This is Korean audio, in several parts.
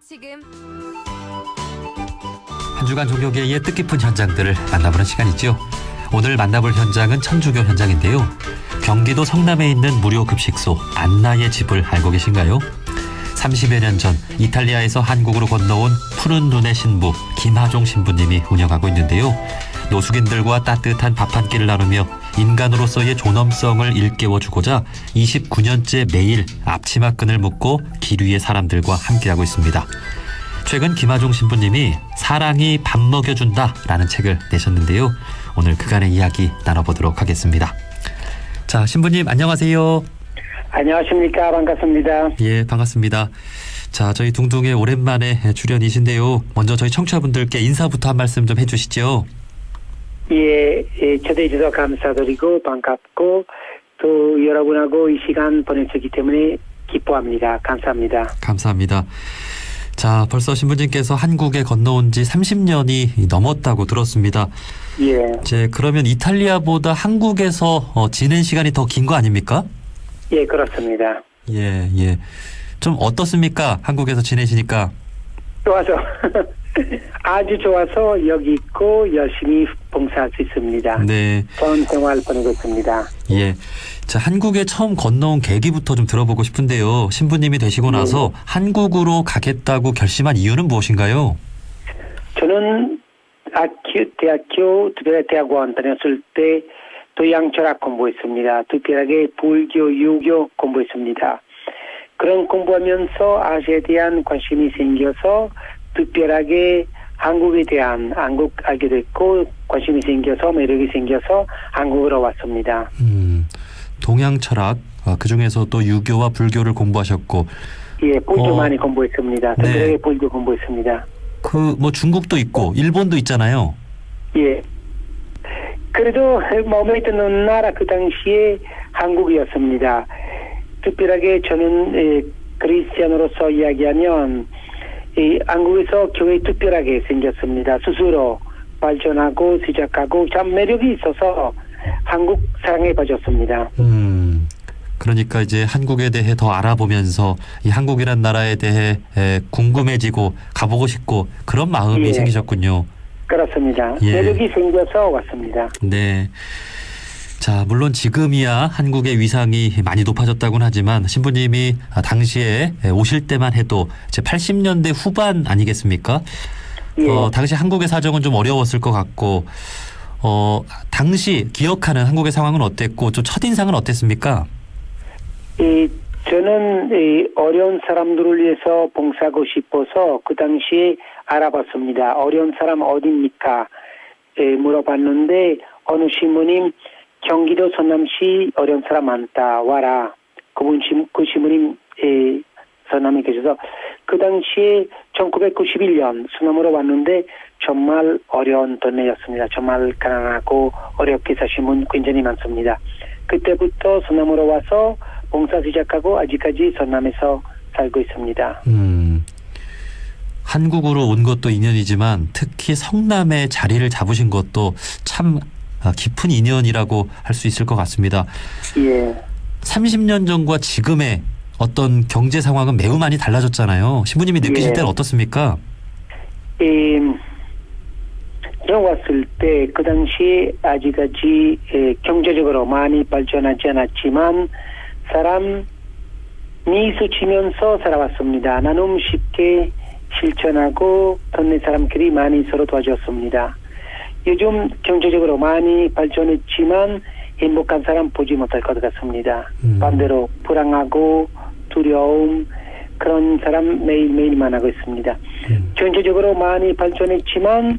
지금 한 주간 종교계의 뜻깊은 현장들을 만나보는 시간이죠. 오늘 만나볼 현장은 천주교 현장인데요. 경기도 성남에 있는 무료 급식소 안나의 집을 알고 계신가요? 30여 년 전 이탈리아에서 한국으로 건너온 푸른 눈의 신부 김하종 신부님이 운영하고 있는데요. 노숙인들과 따뜻한 밥 한 끼를 나누며 인간으로서의 존엄성을 일깨워주고자 29년째 매일 앞치마끈을 묶고 길 위의 사람들과 함께하고 있습니다. 최근 김하종 신부님이 사랑이 밥 먹여준다라는 책을 내셨는데요. 오늘 그간의 이야기 나눠보도록 하겠습니다. 자, 신부님 안녕하세요. 안녕하십니까. 반갑습니다. 예, 반갑습니다. 자, 저희 둥둥의 오랜만에 출연이신데요. 먼저 저희 청취자분들께 인사부터 한 말씀 좀 해주시죠. 예, 초대해 주셔서 감사드리고 반갑고 또 여러분하고 이 시간 보낼 수 있기 때문에 기뻐합니다. 감사합니다. 감사합니다. 자, 벌써 신부님께서 한국에 건너온 지 30년이 넘었다고 들었습니다. 예. 그러면 이탈리아보다 한국에서 지낸 시간이 더 긴 거 아닙니까? 예, 그렇습니다. 예, 예. 좀 어떻습니까? 한국에서 지내시니까. 좋아서 아주 좋아서 여기 있고 열심히 봉사할 수 있습니다. 네. 좋은 생활 보내고 있습니다. 예. 자, 한국에 처음 건너온 계기부터 좀 들어보고 싶은데요. 신부님이 되시고 나서 한국으로 가겠다고 결심한 이유는 무엇인가요? 저는 대학교 특별대학원 다녔을 때 도양철학 공부했습니다. 특별하게 불교, 유교 공부했습니다. 그런 공부하면서 아시아에 대한 관심이 생겨서 특별하게 한국에 대한 한국 알게 됐고 관심이 생겨서 매력이 생겨서 한국으로 왔습니다. 동양철학, 그중에서 또 유교와 불교를 공부하셨고. 예, 불교 많이 공부했습니다. 특별하게 네. 불교 공부했습니다. 중국도 있고 일본도 있잖아요. 예. 그래도 마음에 드는 나라 그 당시에 한국이었습니다. 특별하게 저는 크리스찬으로서 이야기하면 한국에서 교회 특별하게 생겼습니다. 스스로 발전하고 시작하고 참 매력이 있어서 한국 사랑에 빠졌습니다. 그러니까 이제 한국에 대해 더 알아보면서 이 한국이란 나라에 대해 궁금해지고 가보고 싶고 그런 마음이 생기셨군요. 그렇습니다. 예. 매력이 생겨서 왔습니다. 네. 자, 물론 지금이야 한국의 위상이 많이 높아졌다고는 하지만 신부님이 당시에 오실 때만 해도 이제 80년대 후반 아니겠습니까? 예. 당시 한국의 사정은 좀 어려웠을 것 같고 당시 기억하는 한국의 상황은 어땠고 좀 첫인상은 어땠습니까? 저는 어려운 사람들을 위해서 봉사하고 싶어서 그 당시에 알아봤습니다. 어려운 사람 어디입니까? 물어봤는데 어느 신부님 경기도 성남시 어려운 사람 많다 와라. 그 신부님 성남에 계셔서 그 당시에 1991년 성남으로 왔는데 정말 어려운 동네였습니다. 정말 가난하고 어렵게 사신 분 굉장히 많습니다. 그때부터 성남으로 와서 봉사 시작하고 아직까지 성남에서 살고 있습니다. 한국으로 온 것도 인연이지만 특히 성남에 자리를 잡으신 것도 참 깊은 인연이라고 할 수 있을 것 같습니다. 예. 30년 전과 지금의 어떤 경제 상황은 매우 많이 달라졌잖아요. 신부님이 느끼실 때는 어떻습니까? 제가 왔을 때 그 당시 아직까지 경제적으로 많이 발전하지 않았지만 사람이 스치면서 살아왔습니다. 나눔 쉽게 실천하고 동네 사람끼리 많이 서로 도와줬습니다. 요즘 경제적으로 많이 발전했지만 행복한 사람 보지 못할 것 같습니다. 반대로 불안하고 두려움 그런 사람 매일매일 만나고 있습니다. 경제적으로 많이 발전했지만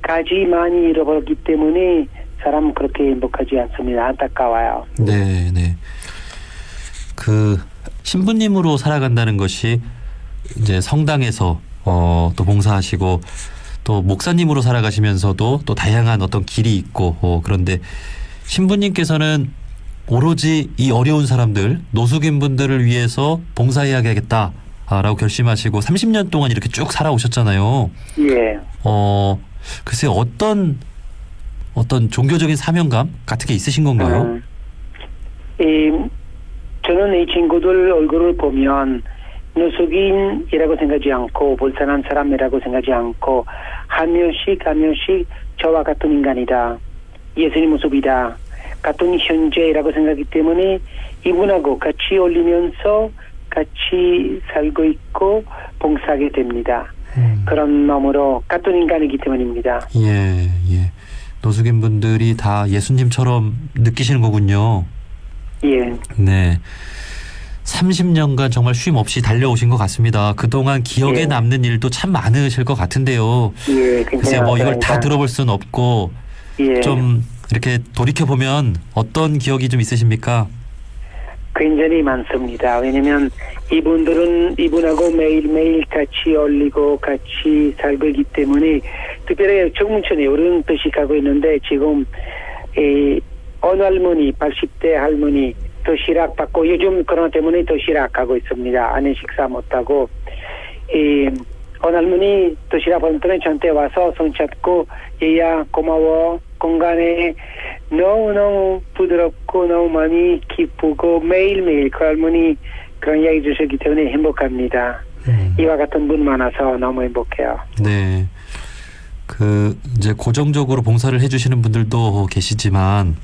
가지 많이 잃어버렸기 때문에 사람 그렇게 행복하지 않습니다. 안타까워요. 네, 네. 신부님으로 살아간다는 것이 이제 성당에서 또 봉사하시고 또 목사님으로 살아가시면서도 또 다양한 어떤 길이 있고 그런데 신부님께서는 오로지 이 어려운 사람들 노숙인 분들을 위해서 봉사해야겠다라고 결심하시고 30년 동안 이렇게 쭉 살아오셨잖아요. 예. 글쎄요, 어떤 종교적인 사명감 같은 게 있으신 건가요? 저는 이 친구들 얼굴을 보면 노숙인이라고 생각하지 않고 불쌍한 사람이라고 생각하지 않고 한 명씩 저와 같은 인간이다. 예수님 모습이다. 같은 현재라고 생각하기 때문에 이분하고 같이 어울리면서 같이 살고 있고 봉사하게 됩니다. 그런 마음으로 같은 인간이기 때문입니다. 예. 노숙인 분들이 다 예수님처럼 느끼시는 거군요. 예. 네. 30년간 정말 쉼 없이 달려오신 것 같습니다. 그동안 기억에 예. 남는 일도 참 많으실 것 같은데요. 예, 글쎄요, 뭐 이걸 다 들어볼 수는 없고 예. 좀 이렇게 돌이켜보면 어떤 기억이 좀 있으십니까? 굉장히 많습니다. 왜냐면 이분하고 매일매일 같이 어울리고 같이 살고 있기 때문에 특별히 정문천에 어른 뜻이 가고 있는데 지금 어느 할머니 80대 할머니 도시락 받고 요즘 코로나 때문에 도시락 가고 있습니다. 안에 식사 못하고 어느 할머니 도시락 받는 동안 저한테 와서 손 잡고 얘야 고마워 공간에 너무너무 부드럽고 너무 많이 기쁘고 매일매일 그 할머니 그런 이야기 주셨기 때문에 행복합니다. 이와 같은 분 많아서 너무 행복해요. 네. 이제 고정적으로 봉사를 해주시는 분들도 계시지만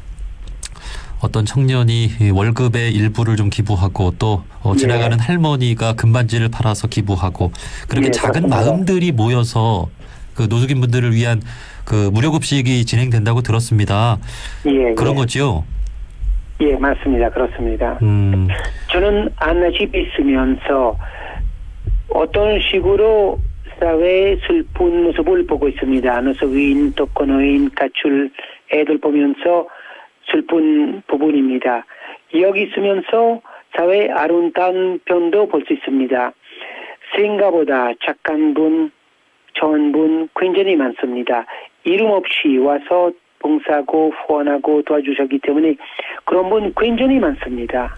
어떤 청년이 월급의 일부를 좀 기부하고 또 지나가는 할머니가 금반지를 팔아서 기부하고 그렇게 작은 그렇습니다. 마음들이 모여서 그 노숙인 분들을 위한 그 무료급식이 진행된다고 들었습니다. 그런 거죠? 예, 맞습니다. 그렇습니다. 저는 안나집에 있으면서 어떤 식으로 사회의 슬픈 모습을 보고 있습니다. 노숙인, 독거노인, 가출 애들 보면서 슬픈 부분입니다. 여기 있으면서 사회의 아름다운 편도 볼 수 있습니다. 생각보다 착한 분, 좋은 분 굉장히 많습니다. 이름 없이 와서 봉사하고 후원하고 도와주셨기 때문에 그런 분 굉장히 많습니다.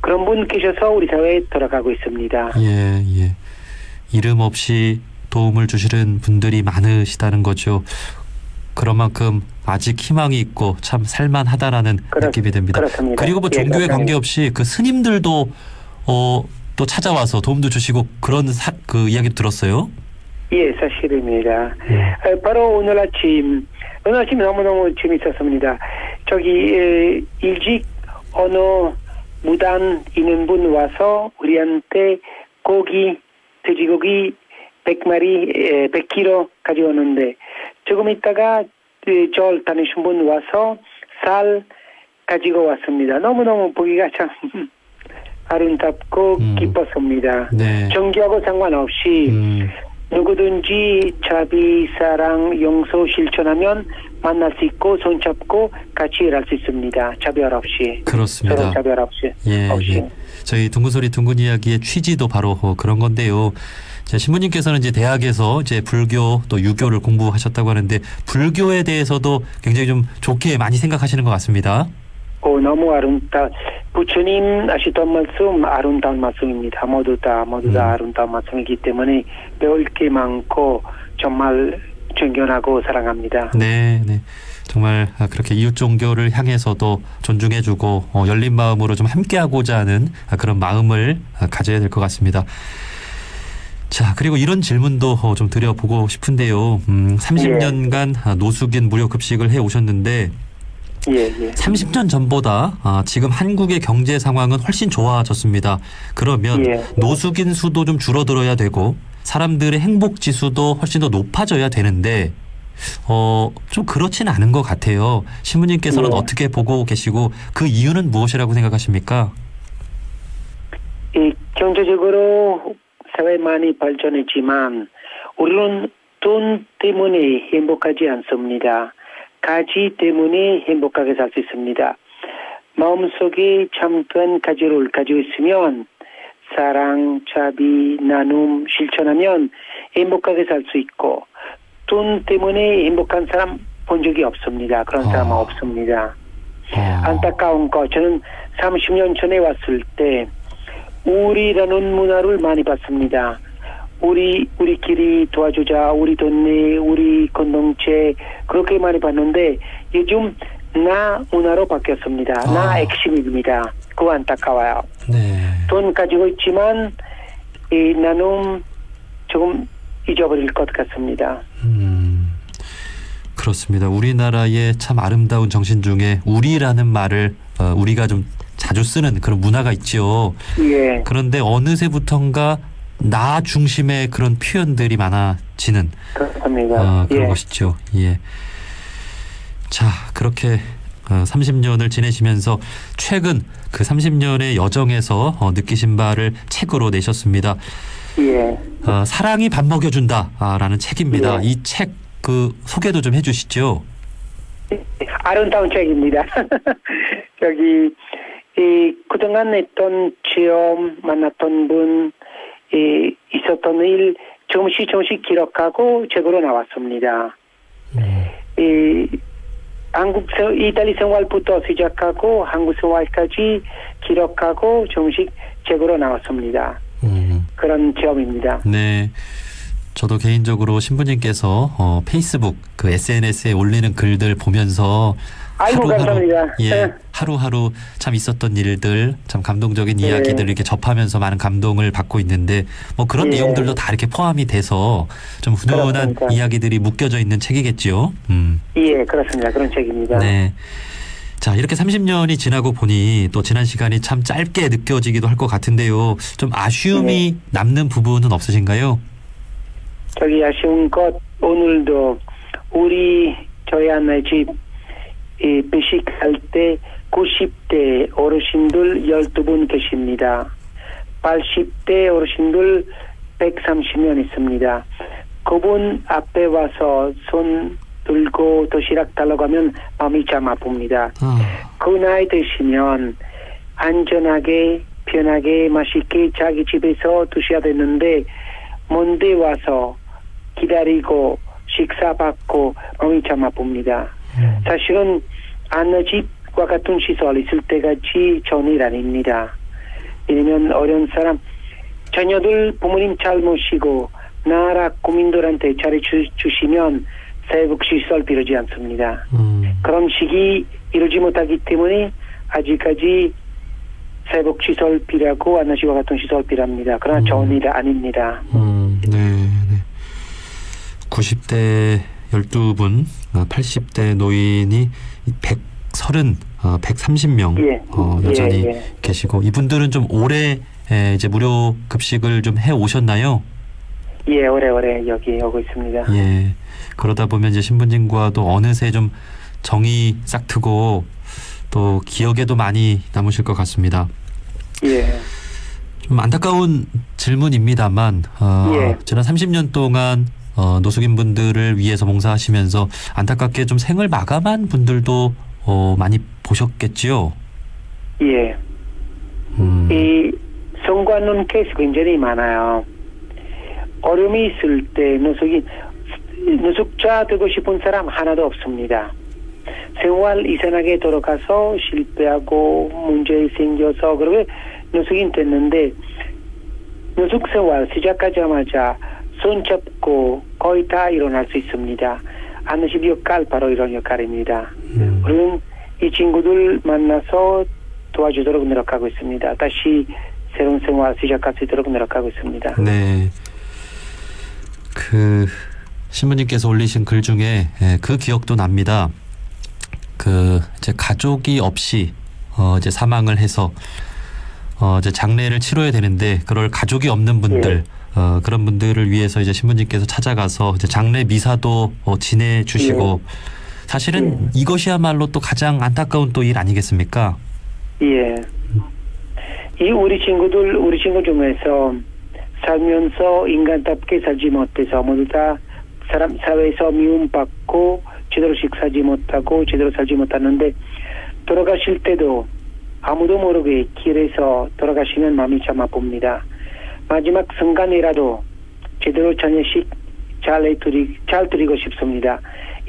그런 분 계셔서 우리 사회에 돌아가고 있습니다. 예. 이름 없이 도움을 주시는 분들이 많으시다는 거죠. 그런 만큼 아직 희망이 있고 참 살만하다라는 느낌이 됩니다. 그렇습니다. 그리고 뭐 종교에 관계없이 그 스님들도 또 찾아와서 도움도 주시고 그런 그 이야기도 들었어요. 예, 사실입니다. 바로 오늘 아침 너무너무 재밌었습니다. 일찍 어느 무단 있는 분 와서 우리한테 돼지고기 100kg 가져오는데 조금 있다가 절 다니신 분 와서 쌀 가지고 왔습니다. 너무너무 보기가 참 아름답고 기뻤습니다. 네. 종교하고 상관없이 누구든지 자비, 사랑, 용서 실천하면 만날 수 있고 손잡고 같이 일할 수 있습니다. 차별 없이. 그렇습니다. 서로 차별 없이. 예. 저희 둥근소리 둥근 이야기의 취지도 바로 그런 건데요. 신부님께서는 이제 대학에서 이제 불교 또 유교를 공부하셨다고 하는데 불교에 대해서도 굉장히 좀 좋게 많이 생각하시는 것 같습니다. 너무 아름다. 부처님 하시던 말씀 아름다운 말씀입니다. 모두 다 아름다운 말씀이기 때문에 배울 게 많고 정말 존경하고 사랑합니다. 네. 정말 그렇게 이웃 종교를 향해서도 존중해주고 열린 마음으로 좀 함께하고자 하는 그런 마음을 가져야 될 것 같습니다. 자, 그리고 이런 질문도 좀 드려보고 싶은데요. 30년간 노숙인 무료 급식을 해오셨는데 30년 전보다 지금 한국의 경제 상황은 훨씬 좋아졌습니다. 그러면 노숙인 수도 좀 줄어들어야 되고 사람들의 행복 지수도 훨씬 더 높아져야 되는데 좀 그렇지는 않은 것 같아요. 신부님께서는 어떻게 보고 계시고 그 이유는 무엇이라고 생각하십니까? 경제적으로 사회 많이 발전했지만 우리는 돈 때문에 행복하지 않습니다. 가지 때문에 행복하게 살 수 있습니다. 마음속에 참된 가지를 가지고 있으면 사랑, 자비, 나눔 실천하면 행복하게 살 수 있고 돈 때문에 행복한 사람 본 적이 없습니다. 그런 사람은 없습니다. 안타까운 거 저는 30년 전에 왔을 때 우리라는 문화를 많이 봤습니다. 우리끼리 도와주자, 우리 동네, 우리 공동체 그렇게 많이 봤는데 요즘 나 문화로 바뀌었습니다. 나 핵심입니다. 그거 안타까워요. 네. 돈 가지고 있지만 나눔 조금 잊어버릴 것 같습니다. 그렇습니다. 우리나라의 참 아름다운 정신 중에 우리라는 말을 우리가 좀 자주 쓰는 그런 문화가 있죠. 예. 그런데 어느새부턴가 나 중심의 그런 표현들이 많아지는 그렇습니다. 그런 예. 것이죠. 예. 자, 그렇게 30년을 지내시면서 최근 그 30년의 여정에서 느끼신 바를 책으로 내셨습니다. 예. 사랑이 밥 먹여준다라는 책입니다. 예. 이 책 그 소개도 좀 해주시죠. 아름다운 책입니다. 그동안 했던 체험, 만났던 분, 있었던 일 조금씩 기록하고 책으로 나왔습니다. 이탈리 생활부터 시작하고 한국 생활까지 기록하고 조금씩 책으로 나왔습니다. 그런 체험입니다. 네. 저도 개인적으로 신부님께서 페이스북 그 SNS에 올리는 글들 보면서 아이고, 감사합니다. 하루하루 참 있었던 일들, 참 감동적인 이야기들 이렇게 접하면서 많은 감동을 받고 있는데 뭐 그런 내용들도 다 이렇게 포함이 돼서 좀 훈훈한 그렇습니다. 이야기들이 묶여져 있는 책이겠지요. 예, 그렇습니다. 그런 책입니다. 네. 자, 이렇게 30년이 지나고 보니 또 지난 시간이 참 짧게 느껴지기도 할 것 같은데요. 좀 아쉬움이 남는 부분은 없으신가요? 아쉬운 것, 오늘도 저희 아내 집 배식할 때 90대 어르신들 12분 계십니다. 80대 어르신들 130명 있습니다. 그분 앞에 와서 손 들고 도시락 달라고 하면 마음이 참 아픕니다. 그 나이 드시면 안전하게 편하게 맛있게 자기 집에서 드셔야 되는데 먼데 와서 기다리고 식사 받고 마음이 참 아픕니다. 사실은 아내 집과 같은 시설 있을 때같이 좋은 일 아닙니다. 왜냐면 어려운 사람 자녀들 부모님 잘 모시고 나라 국민들한테 잘해주시면 사회복지시설 필요하지 않습니다. 그런 식이 이루지 못하기 때문에 아직까지 사회복지시설 필요하고 아내 집과 같은 시설 필요합니다. 그러나 좋은 일 아닙니다. 네. 90대 12분, 80대 노인이 130명 여전히 계시고 이분들은 좀 오래 이제 무료 급식을 좀 해 오셨나요? 예, 오래오래 여기 오고 있습니다. 예. 그러다 보면 이제 신부님과도 어느새 좀 정이 싹 트고 또 기억에도 많이 남으실 것 같습니다. 예. 좀 안타까운 질문입니다만 지난 30년 동안 노숙인 분들을 위해서 봉사하시면서 안타깝게 좀 생을 마감한 분들도 많이 보셨겠지요? 예. 이 성관론 케이스 굉장히 많아요. 어려움이 있을 때 노숙자 되고 싶은 사람 하나도 없습니다. 생활 이상하게 돌아가서 실패하고 문제 생겨서 그렇게 노숙인 됐는데 노숙 생활 시작하자마자 손 잡고 거의 다 일어날 수 있습니다. 아내집 역할 바로 이런 역할입니다. 우리는 이 친구들 만나서 도와주도록 노력하고 있습니다. 다시 새로운 생활 시작할 수 있도록 노력하고 있습니다. 네. 그 신부님께서 올리신 글 중에 그 기억도 납니다. 그 이제 가족이 없이 이제 사망을 해서 이제 장례를 치러야 되는데 그럴 가족이 없는 분들 그런 분들을 위해서 이제 신부님께서 찾아가서 이제 장례 미사도 지내주시고 사실은 이것이야말로 또 가장 안타까운 또 일 아니겠습니까? 예. 이 우리 친구 중에서 살면서 인간답게 살지 못해서 모두 다 사회에서 미움받고 제대로 식사하지 못하고 제대로 살지 못하는데 돌아가실 때도 아무도 모르게 길에서 돌아가시면 마음이 참 아픕니다. 마지막 순간이라도 제대로 저녁식 잘 드리고 싶습니다.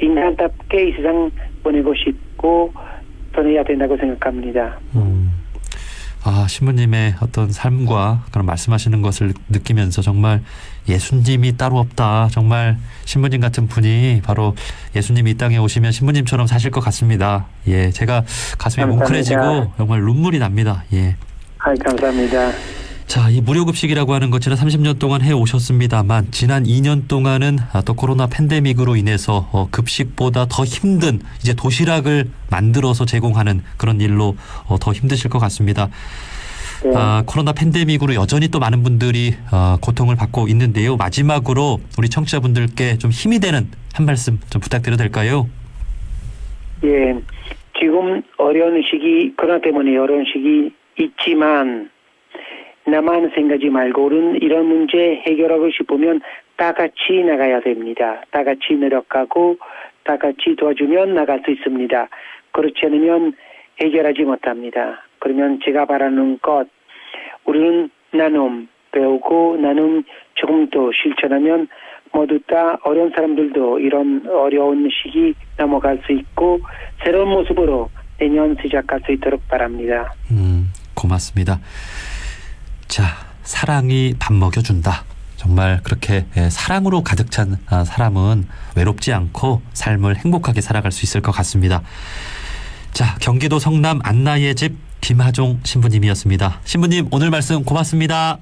인간답게 이 세상 보내고 싶고 보내야 된다고 생각합니다. 신부님의 어떤 삶과 그런 말씀하시는 것을 느끼면서 정말 예수님이 따로 없다. 정말 신부님 같은 분이 바로 예수님이 이 땅에 오시면 신부님처럼 사실 것 같습니다. 예, 제가 가슴이 감사합니다. 뭉클해지고 정말 눈물이 납니다. 예. 감사합니다. 자, 이 무료급식이라고 하는 것 지난 30년 동안 해오셨습니다만 지난 2년 동안은 또 코로나 팬데믹으로 인해서 급식보다 더 힘든 이제 도시락을 만들어서 제공하는 그런 일로 더 힘드실 것 같습니다. 네. 코로나 팬데믹으로 여전히 또 많은 분들이 고통을 받고 있는데요. 마지막으로 우리 청취자분들께 좀 힘이 되는 한 말씀 좀 부탁드려도 될까요? 예, 지금 어려운 시기, 코로나 때문에 어려운 시기 있지만 나만 생각하지 말고 우리는 이런 문제 해결하고 싶으면 다 같이 나가야 됩니다. 다 같이 노력하고 다 같이 도와주면 나갈 수 있습니다. 그렇지 않으면 해결하지 못합니다. 그러면 제가 바라는 것, 우리는 나눔 배우고 나눔 조금 더 실천하면 모두 다 어려운 사람들도 이런 어려운 시기 넘어갈 수 있고 새로운 모습으로 내년 시작할 수 있도록 바랍니다. 고맙습니다. 자, 사랑이 밥 먹여준다. 정말 그렇게 사랑으로 가득 찬 사람은 외롭지 않고 삶을 행복하게 살아갈 수 있을 것 같습니다. 자, 경기도 성남 안나의 집 김하종 신부님이었습니다. 신부님 오늘 말씀 고맙습니다.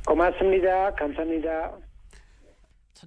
고맙습니다. 감사합니다.